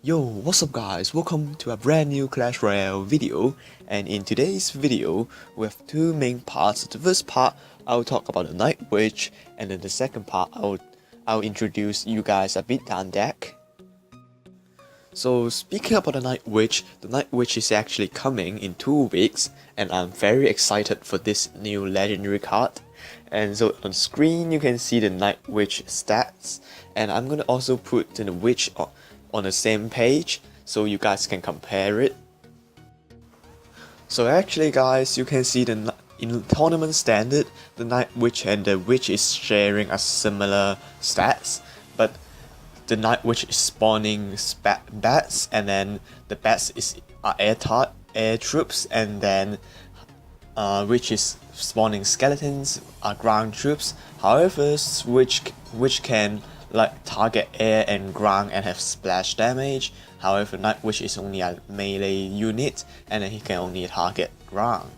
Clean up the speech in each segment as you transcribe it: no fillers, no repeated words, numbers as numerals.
Yo, what's up guys, welcome to a brand new Clash Royale video, and in today's video we have two main parts. The first part I'll talk about the Night Witch, and then the second part I'll introduce you guys a Beatdown deck. So speaking about the Night Witch is actually coming in 2 weeks, and I'm very excited for this new legendary card. And so on screen you can see the Night Witch stats, and I'm gonna also put the Witch on the same page so you guys can compare it. So actually guys, you can see in tournament standard, the Night Witch and the Witch is sharing a similar stats, but the Night Witch is spawning bats, and then the bats are air troops, and then Witch is spawning skeletons, are ground troops. However, Witch can like target air and ground and have splash damage. However, Night Witch is only a melee unit, and then he can only target ground.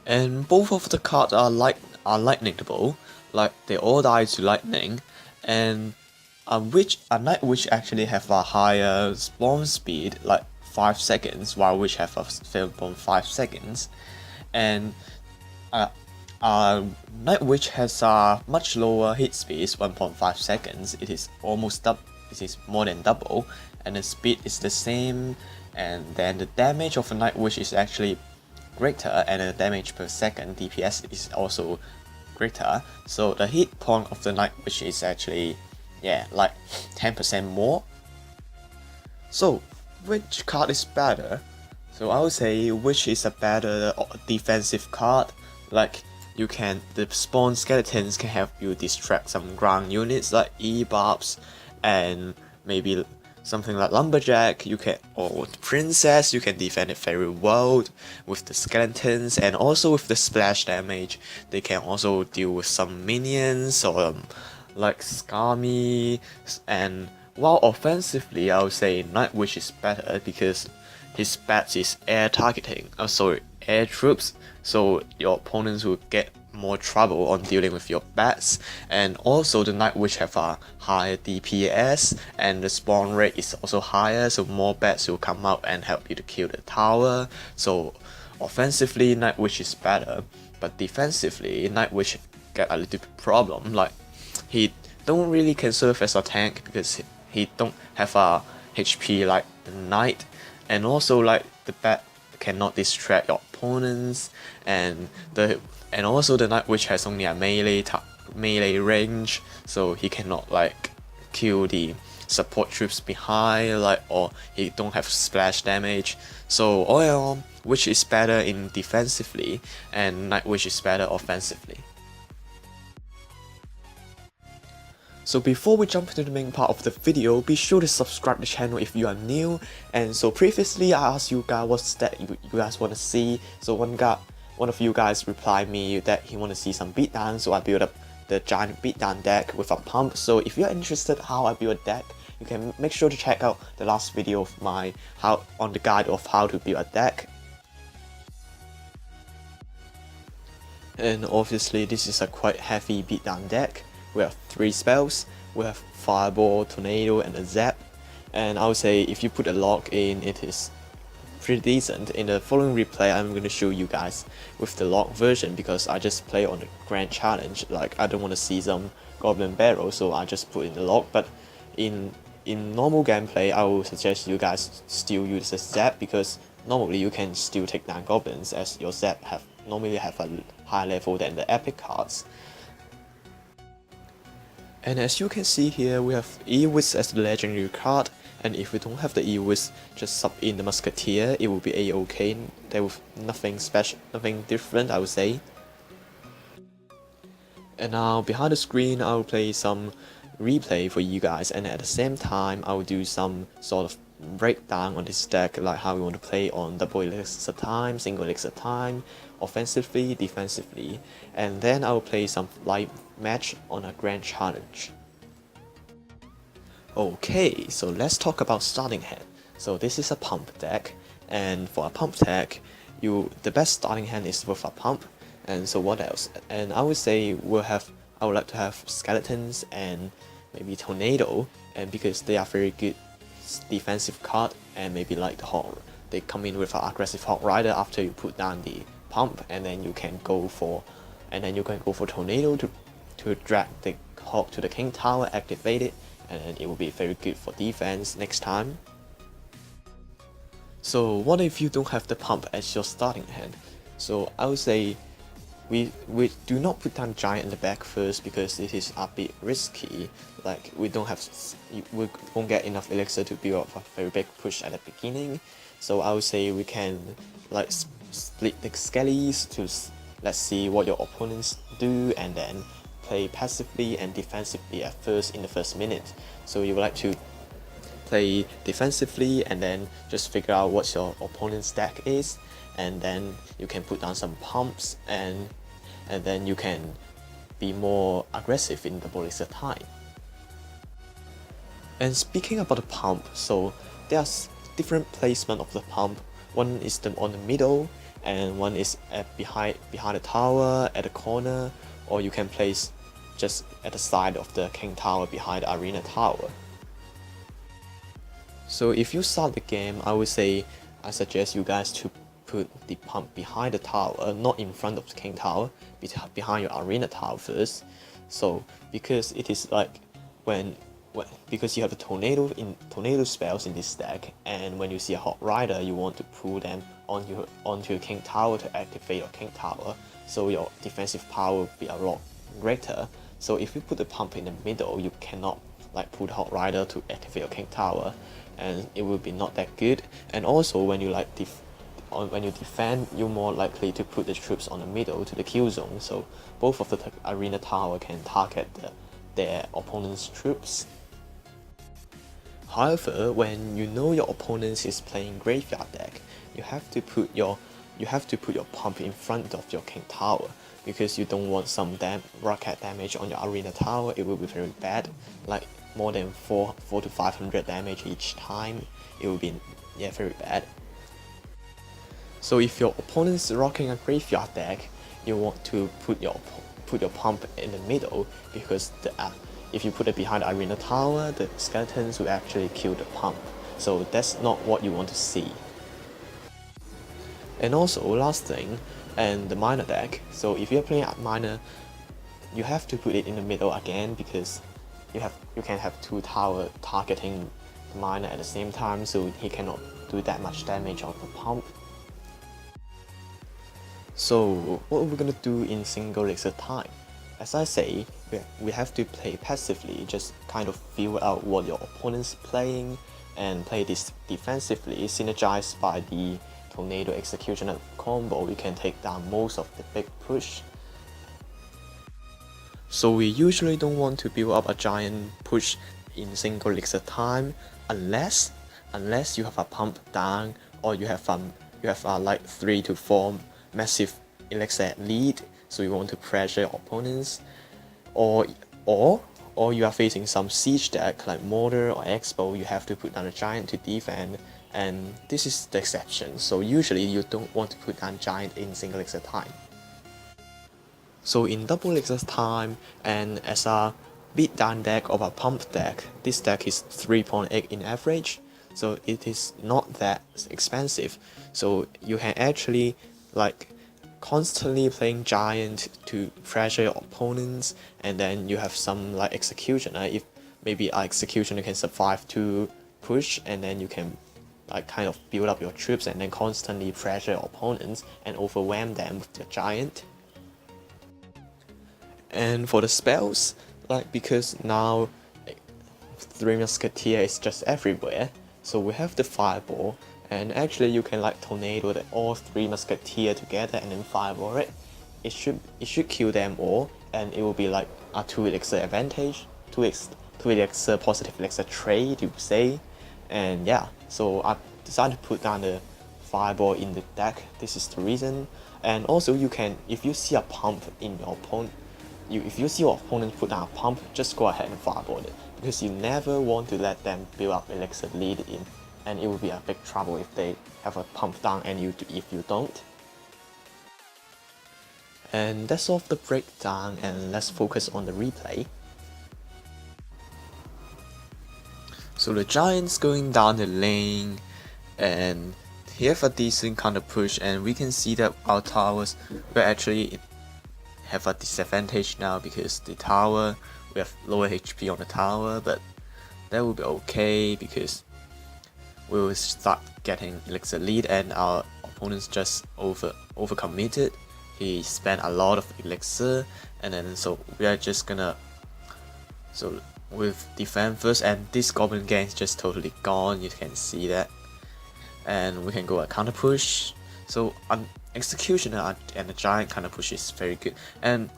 And both of the cards are lightningable, like they all die to lightning. And a Night Witch actually have a higher spawn speed, like 5 seconds, while Witch have a spawn 5 seconds. And Night Witch has a much lower hit speed, 1.5 seconds. It is more than double, and the speed is the same. And then the damage of a Night Witch is actually greater, and the damage per second DPS is also greater. So the hit point of the Night Witch is actually like 10% more. So which card is better? So I would say Witch is a better defensive card. Like the spawn skeletons can help you distract some ground units like E-Bobs, and maybe something like Lumberjack, or Princess, you can defend it very well with the skeletons, and also with the splash damage. They can also deal with some minions or like Scummy. And while offensively, I would say Night Witch is better because his stats is air targeting. Air troops. So your opponents will get more trouble on dealing with your bats. And also the Night Witch have a higher DPS, and the spawn rate is also higher, so more bats will come out and help you to kill the tower. So offensively, Night Witch is better, but defensively, Night Witch get a little bit problem. Like he don't really can serve as a tank because he don't have a HP like the Knight, and also like the bat cannot distract your opponents, and also the Night Witch has only a melee range, so he cannot like kill the support troops behind, or he don't have splash damage. So all in all, Witch is better in defensively, and Night Witch is better offensively. So before we jump into the main part of the video, be sure to subscribe to the channel if you are new. And so previously I asked you guys what stat you guys want to see. So one of you guys replied me that he want to see some beatdown, so I built up the giant beatdown deck with a pump. So if you're interested how I build a deck, you can make sure to check out the last video of mine on the guide of how to build a deck. And obviously this is a quite heavy beatdown deck. We have 3 spells, we have Fireball, Tornado, and a Zap. And I would say if you put a lock in, it is pretty decent. In the following replay, I'm going to show you guys with the lock version, because I just play on the Grand Challenge. Like I don't want to see some Goblin Barrel, so I just put in the lock. But in normal gameplay, I will suggest you guys still use the Zap, because normally you can still take down Goblins, as your Zap normally have a higher level than the epic cards. And as you can see here, we have E-Wiz as the legendary card, and if we don't have the E-Wiz, just sub in the Musketeer, it will be a-okay. There was nothing special, nothing different, I would say. And now behind the screen, I will play some replay for you guys, and at the same time, I will do some sort of breakdown on this deck, like how we want to play on double elixirs at a time, single elixirs at a time, offensively, defensively, and then I will play some live match on a Grand Challenge. Okay, so let's talk about starting hand. So this is a pump deck, and for a pump deck, the best starting hand is with a pump. And so what else? And I would say I would like to have skeletons and maybe tornado, and because they are very good defensive card, and maybe like the Hawk, they come in with an aggressive Hawk Rider after you put down the pump, and then you can go for Tornado to drag the Hawk to the King Tower, activate it, and it will be very good for defense next time. So what if you don't have the pump as your starting hand? So I would say we do not put down Giant in the back first because it is a bit risky. Like we won't get enough elixir to build up a very big push at the beginning. So I would say we can like split the skellies to let's see what your opponents do, and then play passively and defensively at first in the first minute. So you would like to play defensively and then just figure out what your opponent's deck is, and then you can put down some pumps, and then you can be more aggressive in double elixir time. And speaking about the pump, so there's different placement of the pump. One is on the middle, and one is behind the tower at the corner, or you can place just at the side of the King Tower behind the Arena Tower. So if you start the game, I suggest you guys to put the pump behind the tower, not in front of the King Tower, behind your Arena Tower first. So because it is like because you have the tornado spells in this deck, and when you see a Hawk Rider, you want to pull them onto your King Tower to activate your King Tower, so your defensive power will be a lot greater. So if you put the pump in the middle, you cannot like pull the Hawk Rider to activate your King Tower, and it will be not that good. And also when you when you defend, you're more likely to put the troops on the middle to the kill zone, so both of the Arena Tower can target their opponent's troops. However, when you know your opponent is playing graveyard deck, you have to put your pump in front of your King Tower, because you don't want some rocket damage on your Arena Tower. It will be very bad, like more than 400 to 500 damage each time. It will be very bad. So if your opponent's rocking a graveyard deck, you want to put your pump in the middle, because if you put it behind the Arena Tower, the skeletons will actually kill the pump. So that's not what you want to see. And also, last thing, and the miner deck. So if you're playing a miner, you have to put it in the middle again, because you can have two tower targeting the miner at the same time, so he cannot do that much damage on the pump. So what are we gonna do in single elixir time? As I say, we have to play passively, just kind of feel out what your opponent's playing, and play this defensively, synergized by the Tornado Executioner combo. You can take down most of the big push. So we usually don't want to build up a giant push in single elixir time, unless you have a pump down, or you have like 3 to 4 massive elixir lead, so you want to pressure your opponents, or you are facing some siege deck like Mortar or Expo. You have to put down a giant to defend, and this is the exception. So usually you don't want to put down giant in single elixir time. So in double elixir time, and as a beatdown deck or a pump deck, this deck is 3.8 in average, so it is not that expensive. So you can actually like constantly playing giant to pressure your opponents, and then you have some like executioner. If maybe executioner can survive to push, and then you can like kind of build up your troops and then constantly pressure your opponents and overwhelm them with the giant. And for the spells, like because now Three Musketeer is just everywhere, so we have the Fireball, and actually you can like tornado all 3 Musketeer together and then fireball it. It should kill them all, and it will be like a 2 elixir advantage, 2 elixir positive elixir trade, you say. And yeah, so I decided to put down the fireball in the deck. This is the reason. And also you can, if you see a pump in your opponent, if you see your opponent put down a pump, just go ahead and fireball it, because you never want to let them build up elixir lead in, and it will be a big trouble if they have a pump down and if you don't. And that's all of the breakdown, and let's focus on the replay. So the Giants going down the lane, and he have a decent counter push, and we can see that our towers will actually have a disadvantage now because the tower, we have lower HP on the tower, but that will be okay because we will start getting elixir lead, and our opponents just overcommitted. He spent a lot of elixir, and then so we are just gonna with defend first, and this goblin gang is just totally gone. You can see that, and we can go a counter push. So executioner and the giant counter push is very good. And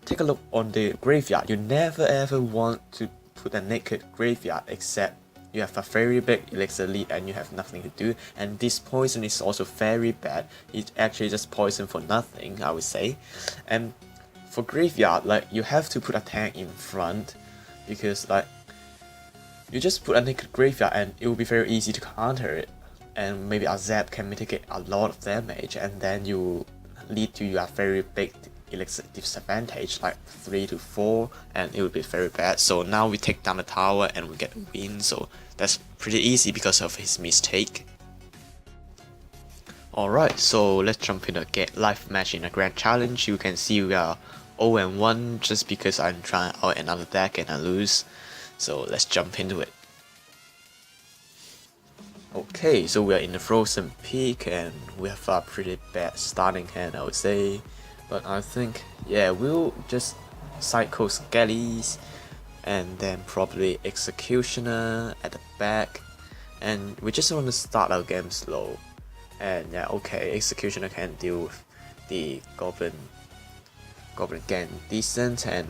take a look on the graveyard. You never ever want to put a naked graveyard except you have a very big elixir lead and you have nothing to do. And this poison is also very bad. It's actually just poison for nothing, I would say. And for graveyard, like, you have to put a tank in front, because like you just put a naked graveyard and it will be very easy to counter it, and maybe a zap can mitigate a lot of damage, and then you lead to your very big elixir disadvantage like 3 to 4, and it will be very bad. So now we take down the tower and we get a win, so that's pretty easy because of his mistake. Alright, so let's jump in a live match in a grand challenge. You can see we are 0-1 just because I'm trying out another deck and I lose. So let's jump into it. Okay, so we are in the Frozen Peak and we have a pretty bad starting hand, I would say. But I think, yeah, we'll just cycle Skellies and then probably Executioner at the back. And we just want to start our game slow. And yeah, okay, Executioner can deal with the Goblin gang decent, and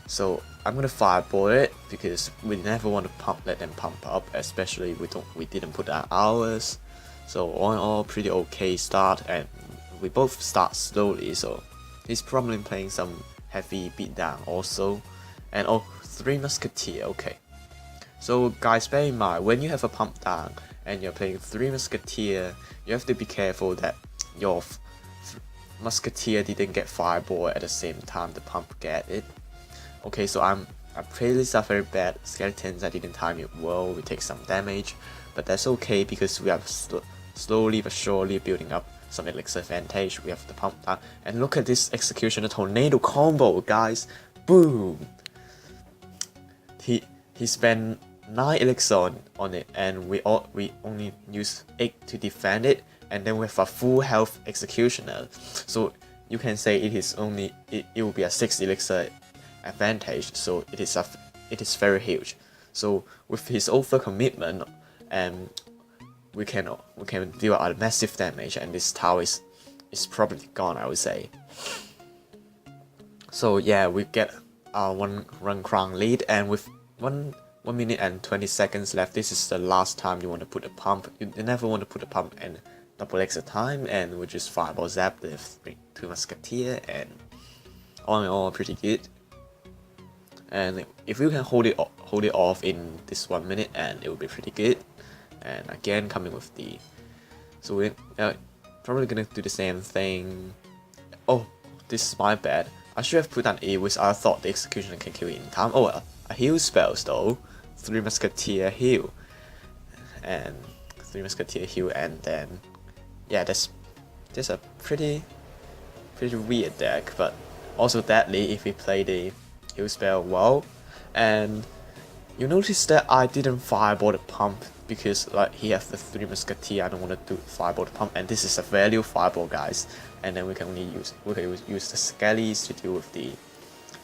so I'm gonna fireball it because we never want to let them pump up, especially we didn't put out ours. So all in all, pretty okay start, and we both start slowly, so he's probably playing some heavy beatdown also. And oh, 3 Musketeer, okay. So guys, bear in mind, when you have a pump down and you're playing 3 Musketeer, you have to be careful that your Musketeer didn't get fireball at the same time the pump get it. Okay, so our playlists are very bad. Skeletons, I didn't time it well, we take some damage, but that's okay because we are slowly but surely building up some elixir advantage. We have the pump down, and look at this Executioner tornado combo, guys. Boom! He spent 9 elixir on it, and we only use 8 to defend it, and then we have a full health Executioner. So you can say it will be a 6 elixir advantage. So it is very huge. So with his overcommitment, we can deal a massive damage, and this tower is probably gone, I would say. So yeah, we get our 1 run crown lead, and with 1 minute and 20 seconds left, this is the last time you want to put a pump. You never want to put a pump and double extra time, and we just fireball zap the 2 Musketeer, and all in all, pretty good. And if we can hold it off in this 1 minute, and it will be pretty good. And again, coming with the, so we're probably gonna do the same thing. Oh, this is my bad. I should have put an E, which I thought the Executioner can kill it in time. Oh, a heal spells though. 3 Musketeer heal, and 3 Musketeer heal, and then yeah, that's a pretty weird deck, but also deadly if we play the heal spell well. And you notice that I didn't fireball the pump because like he has the 3 Musketeer. I don't want to do fireball the pump, and this is a value fireball, guys. And then we can use the Skellies to deal with the.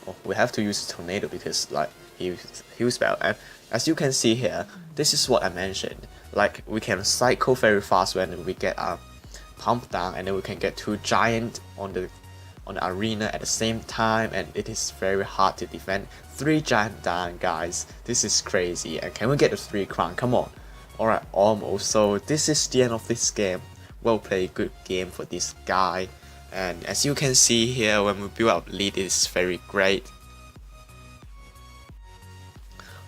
Oh, we have to use the tornado because like heal spell. And as you can see here, this is what I mentioned. Like we can cycle very fast when we get a pump down, and then we can get 2 giant on the arena at the same time, and it is very hard to defend. 3 giant down, guys. This is crazy. And can we get the 3 crown? Come on. Alright, almost. So this is the end of this game. Well played, good game for this guy. And as you can see here, when we build up lead, it is very great.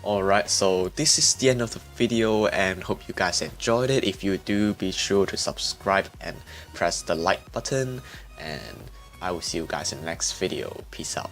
Alright, so this is the end of the video, and hope you guys enjoyed it. If you do, be sure to subscribe and press the like button, and I will see you guys in the next video. Peace out.